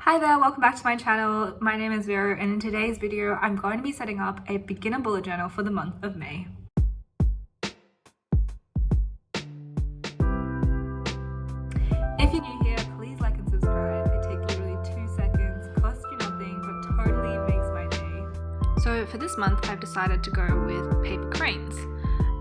Hi there, welcome back to my channel. My name is Vero, and in today's video I'm going to be setting up a beginner bullet journal for the month of May. If you're new here, please like and subscribe. It takes literally 2 seconds, costs you nothing, but totally makes my day. So for this month I've decided to go with paper cranes,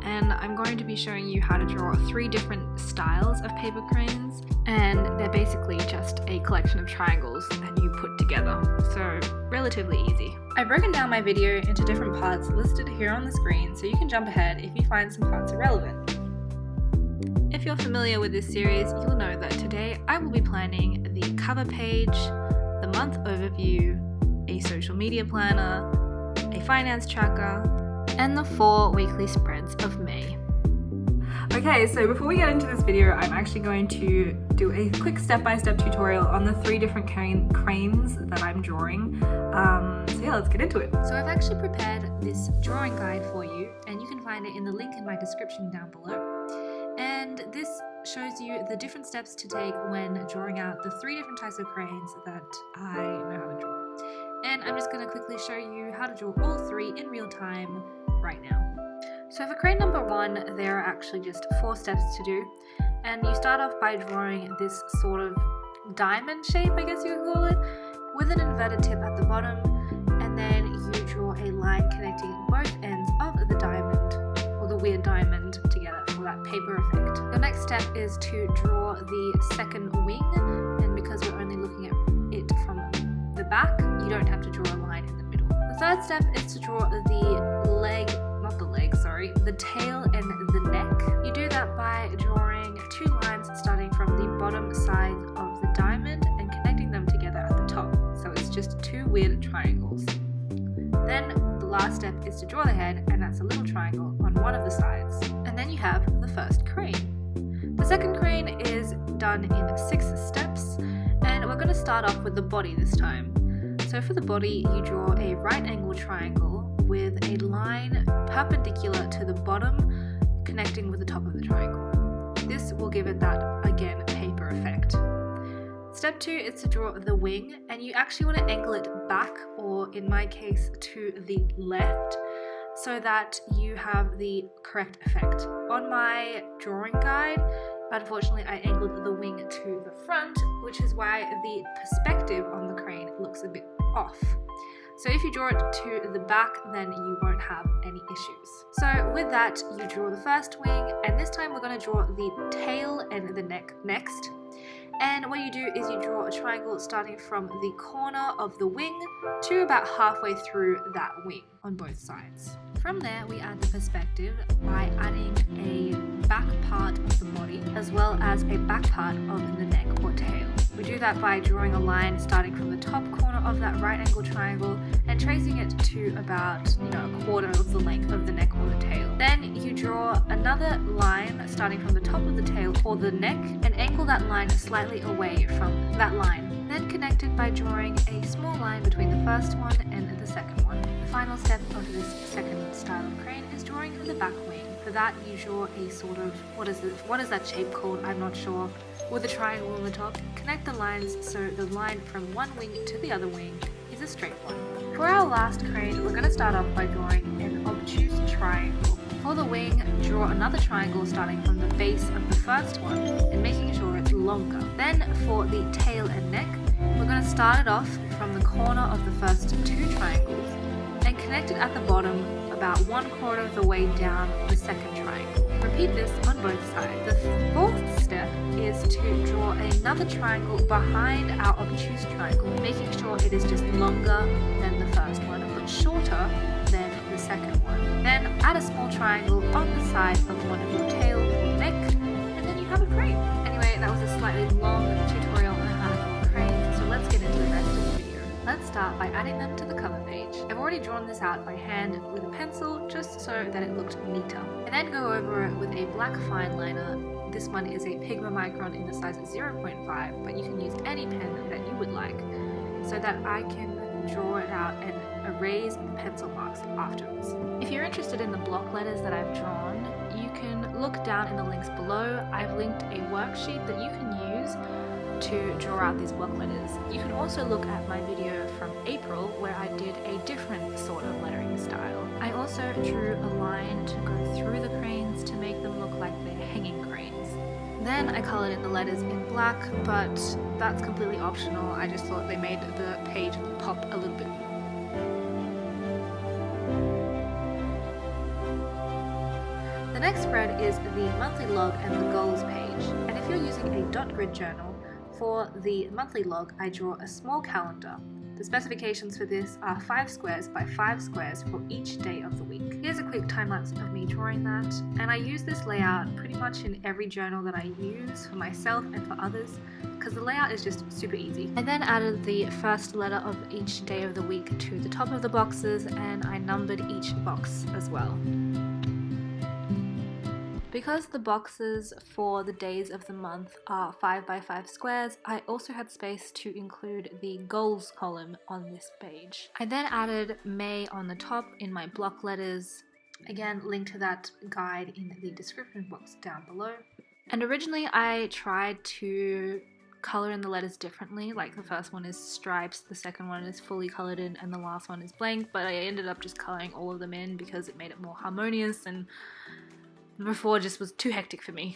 and I'm going to be showing you how to draw 3 different styles of paper cranes, and they're basically just a collection of triangles that you put together, so relatively easy. I've broken down my video into different parts listed here on the screen, so you can jump ahead if you find some parts irrelevant. If you're familiar with this series, you'll know that today I will be planning the cover page, the month overview, a social media planner, a finance tracker, and the 4 weekly spreads of May. Okay, so before we get into this video, I'm actually going to do a quick step-by-step tutorial on the 3 different cranes that I'm drawing. So yeah, let's get into it. So I've actually prepared this drawing guide for you, and you can find it in the link in my description down below. And this shows you the different steps to take when drawing out the 3 different types of cranes that I know how to draw. And I'm just going to quickly show you how to draw all 3 in real time right now. So for crane number 1, there are actually just 4 steps to do, and you start off by drawing this sort of diamond shape, I guess you could call it, with an inverted tip at the bottom, and then you draw a line connecting both ends of the diamond, or the weird diamond, together for that paper effect. The next step is to draw the second wing, and because we're only looking at it from the back, you don't have to draw a line in the middle. The third step is to draw the tail and the neck. You do that by drawing 2 lines starting from the bottom side of the diamond and connecting them together at the top. So it's just 2 weird triangles. Then the last step is to draw the head, and that's a little triangle on one of the sides. And then you have the first crane. The second crane is done in 6 steps, and we're going to start off with the body this time. So for the body, you draw a right angle triangle with a line perpendicular to the bottom connecting with the top of the triangle. This will give it that, again, paper effect. Step 2 is to draw the wing, and you actually want to angle it back, or in my case to the left, so that you have the correct effect. On my drawing guide, unfortunately I angled the wing to the front, which is why the perspective on the crane looks a bit off. So if you draw it to the back, then you won't have any issues. So with that, you draw the first wing, and this time we're going to draw the tail and the neck next. And what you do is you draw a triangle starting from the corner of the wing to about halfway through that wing on both sides. From there, we add the perspective by adding a back part of the body as well as a back part of the neck or tail. We do that by drawing a line starting from the top corner of that right angle triangle and tracing it to about, a quarter of the length of the neck or the tail. Then you draw another line starting from the top of the tail or the neck and angle that line slightly away from that line. Then connect it by drawing a small line between the first one and the second one. The final step of this second style of crane is drawing the back wing. For that, you draw a sort of, what is that shape called? I'm not sure. With a triangle on the top, connect the lines so the line from one wing to the other wing is a straight one. For our last crane, we're going to start off by drawing an obtuse triangle. For the wing, draw another triangle starting from the base of the first one and making sure it's longer. Then for the tail and neck, we're going to start it off from the corner of the first 2 triangles and connect it at the bottom about 1/4 of the way down the second triangle. Repeat this on both sides. The 4th step is to draw another triangle behind our obtuse triangle, making sure it is just longer than the first one but shorter than the second one. Then add a small triangle on the side of one of your tail or neck, and then you have a crane. Anyway, that was a slightly long tutorial on how to draw cranes, so let's get into the rest of the video. Let's start by adding them to the cover page. I've already drawn this out by hand with a pencil just so that it looked neater. I then go over it with a black fine liner. This one is a Pigma Micron in the size of 0.5, but you can use any pen that you would like so that I can draw it out and erase the pencil marks afterwards. If you're interested in the block letters that I've drawn, you can look down in the links below. I've linked a worksheet that you can use to draw out these block letters. You can also look at my video from April where I did a different sort of lettering style. I also drew a line to go through the cranes to make them look like they're hanging cranes. Then I coloured in the letters in black, but that's completely optional. I just thought they made the page pop a little bit. The next spread is the monthly log and the goals page. And if you're using a dot grid journal, for the monthly log I draw a small calendar. The specifications for this are 5 squares by 5 squares for each day of the week. Here's a quick time lapse of me drawing that, and I use this layout pretty much in every journal that I use for myself and for others, because the layout is just super easy. I then added the first letter of each day of the week to the top of the boxes, and I numbered each box as well. Because the boxes for the days of the month are 5 by 5 squares, I also had space to include the goals column on this page. I then added May on the top in my block letters. Again, link to that guide in the description box down below. And originally I tried to colour in the letters differently, like the first one is stripes, the second one is fully coloured in, and the last one is blank, but I ended up just colouring all of them in because it made it more harmonious, and before just was too hectic for me.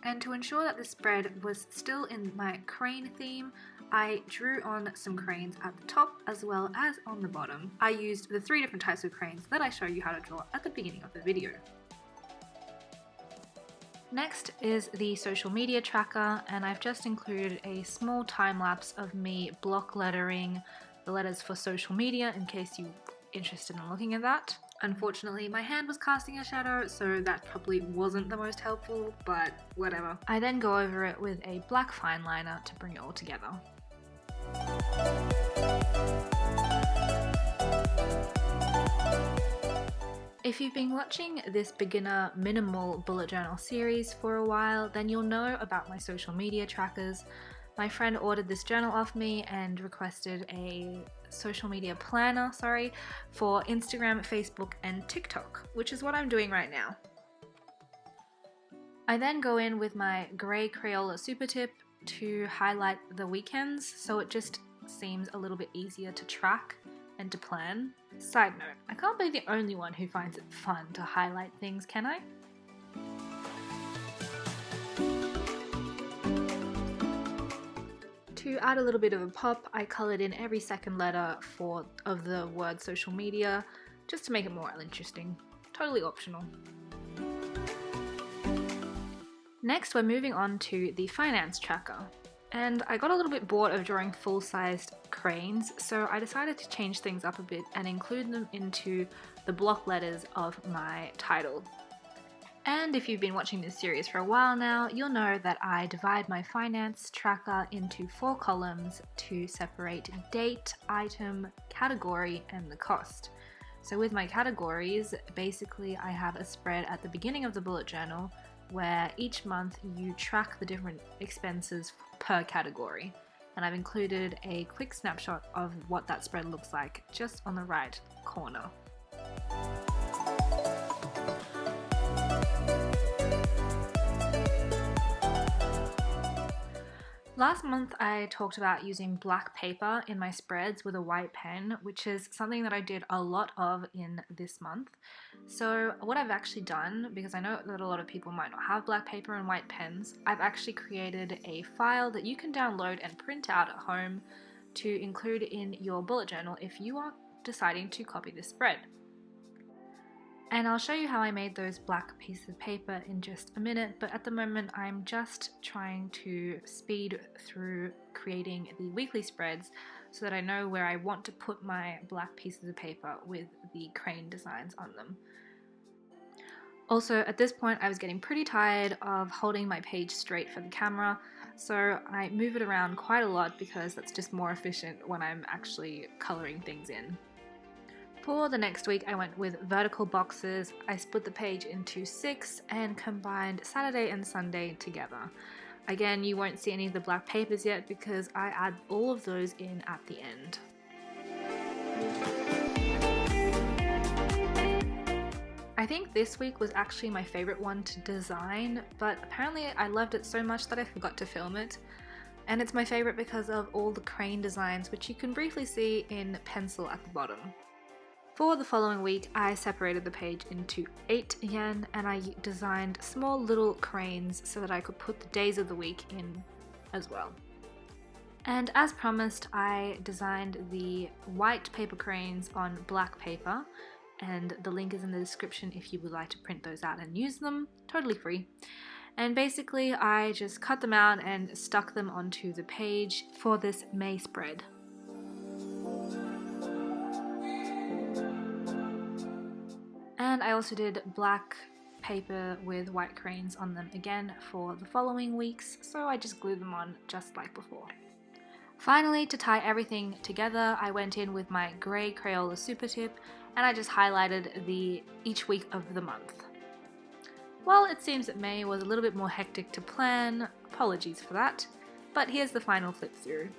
And to ensure that the spread was still in my crane theme, I drew on some cranes at the top as well as on the bottom. I used the 3 different types of cranes that I show you how to draw at the beginning of the video. Next is the social media tracker, and I've just included a small time lapse of me block lettering the letters for social media in case you're interested in looking at that. Unfortunately, my hand was casting a shadow, so that probably wasn't the most helpful, but whatever. I then go over it with a black fine liner to bring it all together. If you've been watching this beginner minimal bullet journal series for a while, then you'll know about my social media trackers. My friend ordered this journal off me and requested a social media planner, for Instagram, Facebook, and TikTok, which is what I'm doing right now. I then go in with my grey Crayola super tip to highlight the weekends, so it just seems a little bit easier to track and to plan. Side note, I can't be the only one who finds it fun to highlight things, can I? To add a little bit of a pop, I coloured in every second letter of the word social media, just to make it more interesting. Totally optional. Next, we're moving on to the finance tracker. And I got a little bit bored of drawing full-sized cranes, so I decided to change things up a bit and include them into the block letters of my title. And if you've been watching this series for a while now, you'll know that I divide my finance tracker into 4 columns to separate date, item, category, and the cost. So with my categories, basically I have a spread at the beginning of the bullet journal where each month you track the different expenses per category. And I've included a quick snapshot of what that spread looks like just on the right corner. Last month I talked about using black paper in my spreads with a white pen, which is something that I did a lot of in this month. So what I've actually done, because I know that a lot of people might not have black paper and white pens, I've actually created a file that you can download and print out at home to include in your bullet journal if you are deciding to copy this spread. And I'll show you how I made those black pieces of paper in just a minute, but at the moment I'm just trying to speed through creating the weekly spreads so that I know where I want to put my black pieces of paper with the crane designs on them. Also, at this point I was getting pretty tired of holding my page straight for the camera, so I move it around quite a lot because that's just more efficient when I'm actually colouring things in. For the next week I went with vertical boxes. I split the page into 6 and combined Saturday and Sunday together. Again, you won't see any of the black papers yet because I add all of those in at the end. I think this week was actually my favourite one to design, but apparently I loved it so much that I forgot to film it. and it's my favorite because of all the crane designs, which you can briefly see in pencil at the bottom. For the following week, I separated the page into 8 yen, and I designed small little cranes so that I could put the days of the week in as well. And as promised, I designed the white paper cranes on black paper, and the link is in the description if you would like to print those out and use them, totally free. And basically I just cut them out and stuck them onto the page for this May spread. And I also did black paper with white cranes on them again for the following weeks, so I just glued them on just like before. Finally, to tie everything together, I went in with my grey Crayola super tip and I just highlighted each week of the month. Well, it seems that May was a little bit more hectic to plan, apologies for that, but here's the final flip through.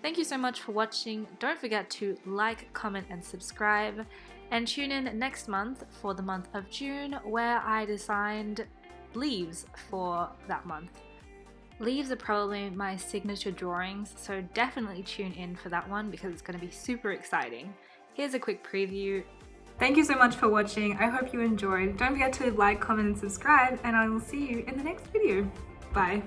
Thank you so much for watching. Don't forget to like, comment and subscribe, and tune in next month for the month of June, where I designed leaves for that month. Leaves are probably my signature drawings, so definitely tune in for that one because it's going to be super exciting. Here's a quick preview. Thank you so much for watching. I hope you enjoyed. Don't forget to like, comment and subscribe, and I will see you in the next video. Bye.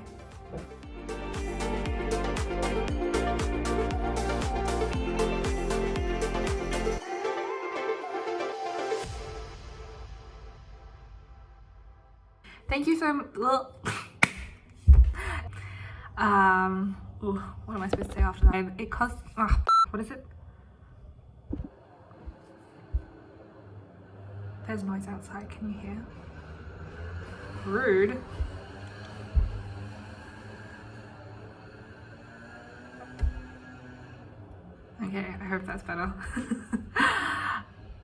Thank you so much. What am I supposed to say after that? It costs, what is it? There's noise outside, can you hear? Rude. Okay, I hope that's better.